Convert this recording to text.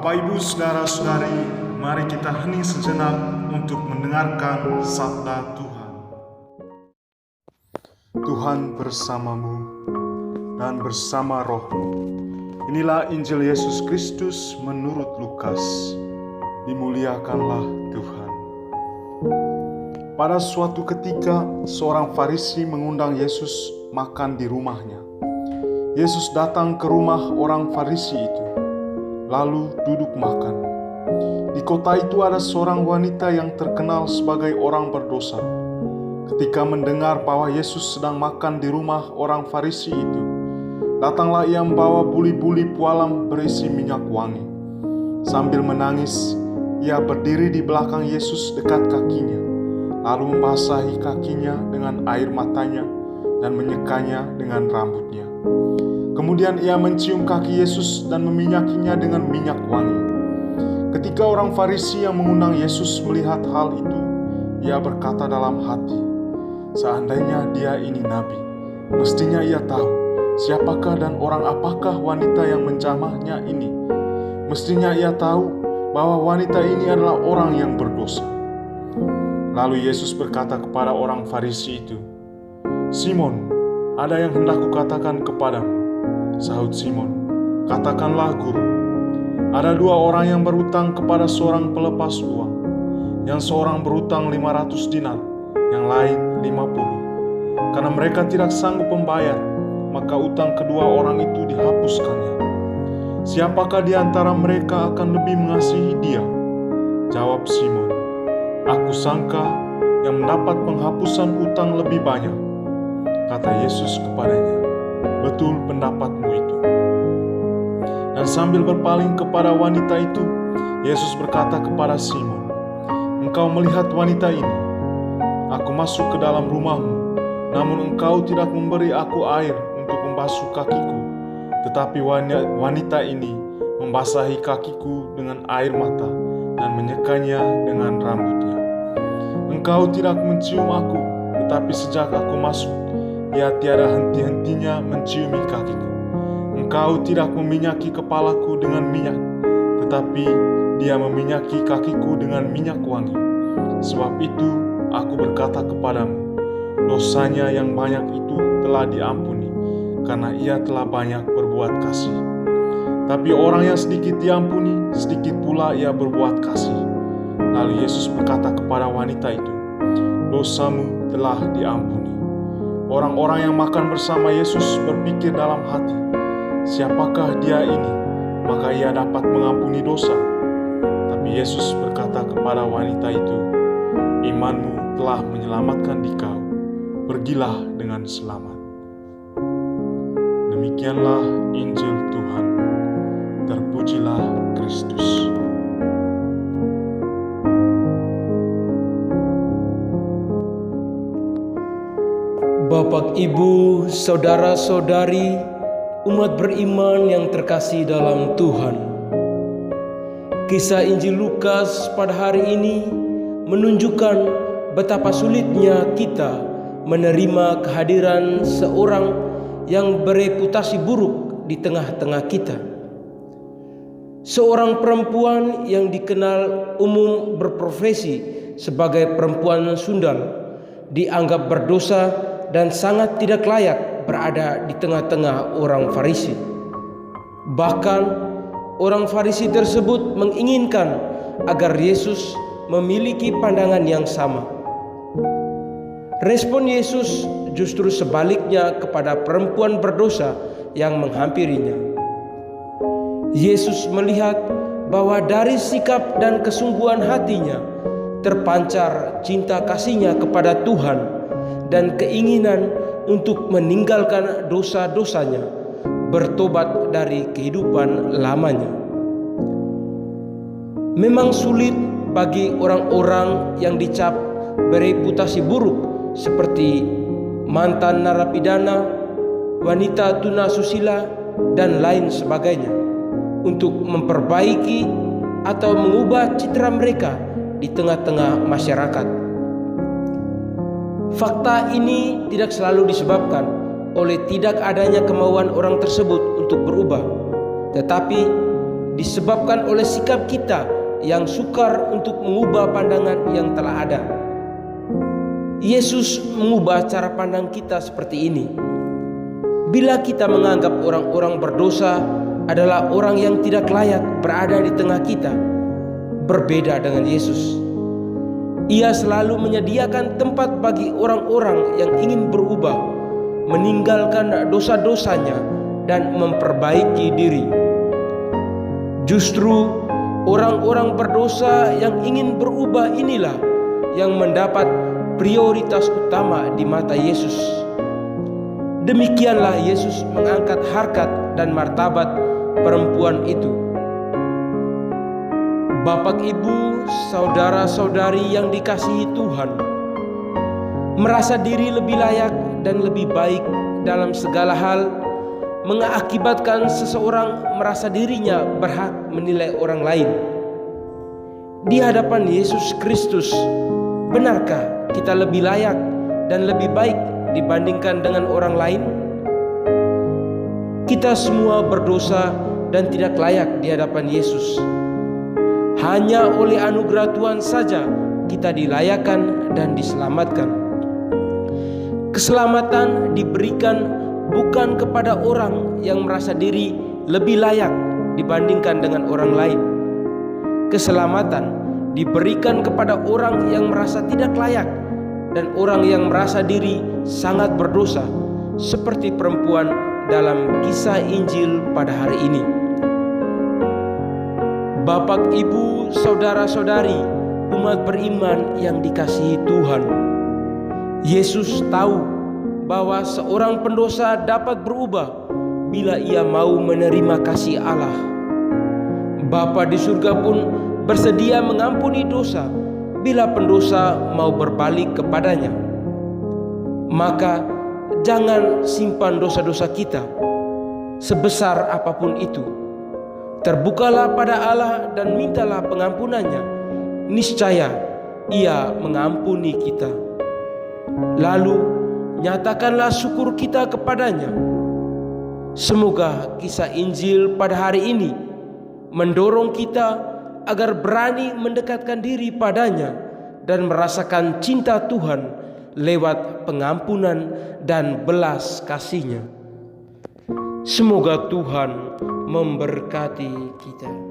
Bapak, Ibu, Saudara-saudari, mari kita hening sejenak untuk mendengarkan sabda Tuhan. Tuhan bersamamu dan bersama rohmu. Inilah Injil Yesus Kristus menurut Lukas. Dimuliakanlah Tuhan. Pada suatu ketika, seorang Farisi mengundang Yesus makan di rumahnya. Yesus datang ke rumah orang Farisi itu, lalu duduk makan. Di kota itu ada seorang wanita yang terkenal sebagai orang berdosa. Ketika mendengar bahwa Yesus sedang makan di rumah orang Farisi itu, datanglah ia membawa buli-buli pualam berisi minyak wangi. Sambil menangis, ia berdiri di belakang Yesus dekat kakinya, lalu membasahi kakinya dengan air matanya dan menyekanya dengan rambutnya. Kemudian ia mencium kaki Yesus dan meminyakinya dengan minyak wangi. Ketika orang Farisi yang mengundang Yesus melihat hal itu, ia berkata dalam hati, "Seandainya dia ini nabi, mestinya ia tahu siapakah dan orang apakah wanita yang menjamahnya ini. Mestinya ia tahu bahwa wanita ini adalah orang yang berdosa." Lalu Yesus berkata kepada orang Farisi itu, "Simon, ada yang hendak kukatakan kepadamu." Sahut Simon, "Katakanlah, Guru." Ada dua orang yang berutang kepada seorang pelepas uang. Yang seorang berutang 500 dinar, yang lain 50. Karena mereka tidak sanggup membayar, maka utang kedua orang itu dihapuskannya. "Siapakah di antara mereka akan lebih mengasihi dia?" Jawab Simon, "Aku sangka yang mendapat penghapusan utang lebih banyak." Kata Yesus kepadanya, "Betul pendapatmu itu." Dan sambil berpaling kepada wanita itu, Yesus berkata kepada Simon, "Engkau melihat wanita ini? Aku masuk ke dalam rumahmu, namun engkau tidak memberi aku air untuk membasuh kakiku, tetapi wanita ini membasahi kakiku dengan air mata dan menyekanya dengan rambutnya. Engkau tidak mencium aku, tetapi sejak aku masuk, ia tiada henti-hentinya menciumi kakiku. Engkau tidak meminyaki kepalaku dengan minyak, tetapi dia meminyaki kakiku dengan minyak wangi. Sebab itu aku berkata kepadamu, dosanya yang banyak itu telah diampuni, karena ia telah banyak berbuat kasih. Tapi orang yang sedikit diampuni, sedikit pula ia berbuat kasih." Lalu Yesus berkata kepada wanita itu, "Dosamu telah diampuni." Orang-orang yang makan bersama Yesus berpikir dalam hati, "Siapakah dia ini? Maka ia dapat mengampuni dosa." Tapi Yesus berkata kepada wanita itu, "Imanmu telah menyelamatkan dikau. Pergilah dengan selamat." Demikianlah Injil Tuhan. Terpujilah Kristus. Bapak, Ibu, saudara-saudari, umat beriman yang terkasih dalam Tuhan. Kisah Injil Lukas pada hari ini menunjukkan betapa sulitnya kita menerima kehadiran seorang yang bereputasi buruk di tengah-tengah kita. Seorang perempuan yang dikenal umum berprofesi sebagai perempuan sundal, dianggap berdosa dan sangat tidak layak berada di tengah-tengah orang Farisi. Bahkan orang Farisi tersebut menginginkan agar Yesus memiliki pandangan yang sama. Respon Yesus justru sebaliknya kepada perempuan berdosa yang menghampirinya. Yesus melihat bahwa dari sikap dan kesungguhan hatinya terpancar cinta kasihnya kepada Tuhan dan keinginan untuk meninggalkan dosa-dosanya, bertobat dari kehidupan lamanya. Memang sulit bagi orang-orang yang dicap bereputasi buruk seperti mantan narapidana, wanita tunasusila, dan lain sebagainya untuk memperbaiki atau mengubah citra mereka di tengah-tengah masyarakat. Fakta ini tidak selalu disebabkan oleh tidak adanya kemauan orang tersebut untuk berubah, tetapi disebabkan oleh sikap kita yang sukar untuk mengubah pandangan yang telah ada. Yesus mengubah cara pandang kita seperti ini. Bila kita menganggap orang-orang berdosa adalah orang yang tidak layak berada di tengah kita, berbeda dengan Yesus. Ia selalu menyediakan tempat bagi orang-orang yang ingin berubah, meninggalkan dosa-dosanya dan memperbaiki diri. Justru orang-orang berdosa yang ingin berubah inilah yang mendapat prioritas utama di mata Yesus. Demikianlah Yesus mengangkat harkat dan martabat perempuan itu. Bapak, Ibu, saudara-saudari yang dikasihi Tuhan, merasa diri lebih layak dan lebih baik dalam segala hal mengakibatkan seseorang merasa dirinya berhak menilai orang lain. Di hadapan Yesus Kristus, benarkah kita lebih layak dan lebih baik dibandingkan dengan orang lain? Kita semua berdosa dan tidak layak di hadapan Yesus. Hanya oleh anugerah Tuhan saja kita dilayakkan dan diselamatkan. Keselamatan diberikan bukan kepada orang yang merasa diri lebih layak dibandingkan dengan orang lain. Keselamatan diberikan kepada orang yang merasa tidak layak dan orang yang merasa diri sangat berdosa, seperti perempuan dalam kisah Injil pada hari ini. Bapak, Ibu, saudara-saudari, umat beriman yang dikasihi Tuhan, Yesus tahu bahwa seorang pendosa dapat berubah bila ia mau menerima kasih Allah. Bapa di surga pun bersedia mengampuni dosa bila pendosa mau berbalik kepadanya. Maka jangan simpan dosa-dosa kita, sebesar apapun itu. Terbukalah pada Allah dan mintalah pengampunannya. Niscaya Ia mengampuni kita. Lalu nyatakanlah syukur kita kepadanya. Semoga kisah Injil pada hari ini mendorong kita agar berani mendekatkan diri padanya dan merasakan cinta Tuhan lewat pengampunan dan belas kasih-Nya. Semoga Tuhan memberkati kita.